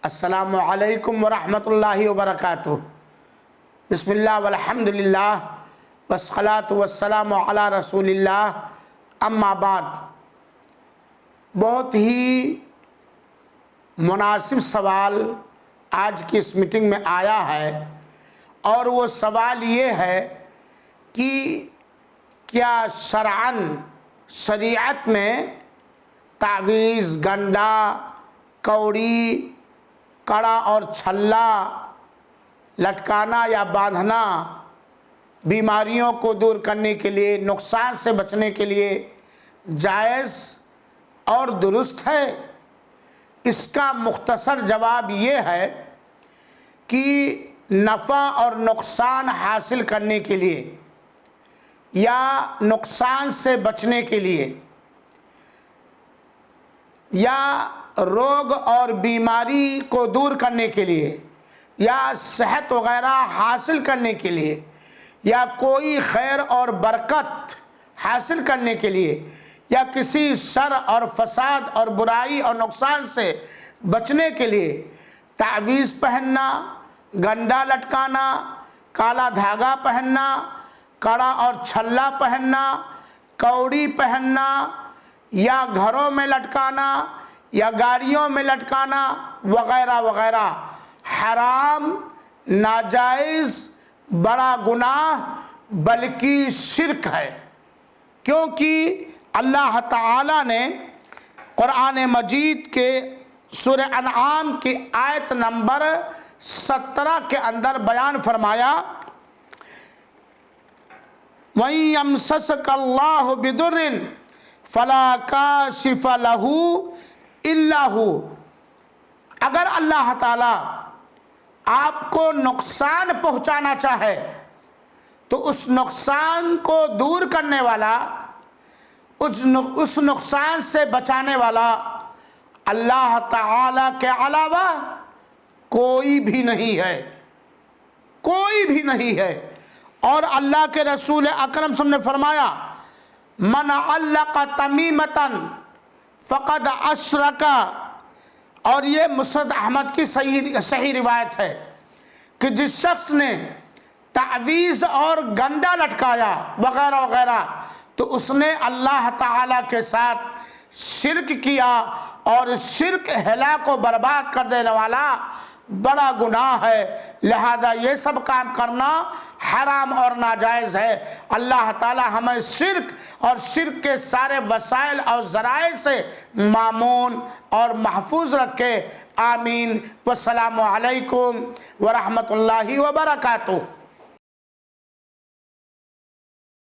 السلام علیکم ورحمۃ اللہ وبرکاتہ۔ بسم اللہ والحمدللہ والصلاۃ والسلام علی رسول اللہ، اما بعد۔ بہت ہی مناسب سوال آج کی اس میٹنگ میں آیا ہے، اور وہ سوال یہ ہے کہ کیا شرعاً شریعت میں تعویذ، گنڈا، کوڑی، کڑا اور چھلا لٹکانا یا باندھنا بیماریوں کو دور کرنے کے لیے، نقصان سے بچنے کے لیے جائز اور درست ہے؟ اس کا مختصر جواب یہ ہے کہ نفع اور نقصان حاصل کرنے کے لیے یا نقصان سے بچنے کے لیے یا روگ اور بیماری کو دور کرنے کے لیے یا صحت وغیرہ حاصل کرنے کے لیے یا کوئی خیر اور برکت حاصل کرنے کے لیے یا کسی شر اور فساد اور برائی اور نقصان سے بچنے کے لیے تعویذ پہننا، گنڈا لٹکانا، کالا دھاگا پہننا، کڑا اور چھلا پہننا، کوڑی پہننا یا گھروں میں لٹکانا یا گاڑیوں میں لٹکانا وغیرہ وغیرہ حرام، ناجائز، بڑا گناہ بلکہ شرک ہے، کیونکہ اللہ تعالیٰ نے قرآن مجید کے سورہ انعام کی آیت نمبر 17 کے اندر بیان فرمایا، وَإِن يَمْسَسْكَ اللَّهُ بِضُرٍّ فَلَا كَاشِفَ لَهُ إِلَّا هُوَ۔ اگر اللہ تعالیٰ آپ کو نقصان پہنچانا چاہے تو اس نقصان کو دور کرنے والا، اس نقصان سے بچانے والا اللہ تعالیٰ کے علاوہ کوئی بھی نہیں ہے، کوئی بھی نہیں ہے۔ اور اللہ کے رسول اکرم صلی اللہ علیہ وسلم نے فرمایا، من علق تمیمتاً فقد اشرک، اور یہ مسند احمد کی صحیح روایت ہے کہ جس شخص نے تعویذ اور گنڈا لٹکایا وغیرہ وغیرہ تو اس نے اللہ تعالیٰ کے ساتھ شرک کیا، اور شرک ہلاک و برباد کر دینے والا بڑا گناہ ہے، لہذا یہ سب کام کرنا حرام اور ناجائز ہے۔ اللہ تعالی ہمیں شرک اور شرک کے سارے وسائل اور ذرائع سے مامون اور محفوظ رکھے، آمین۔ والسلام علیکم ورحمۃ اللہ وبرکاتہ۔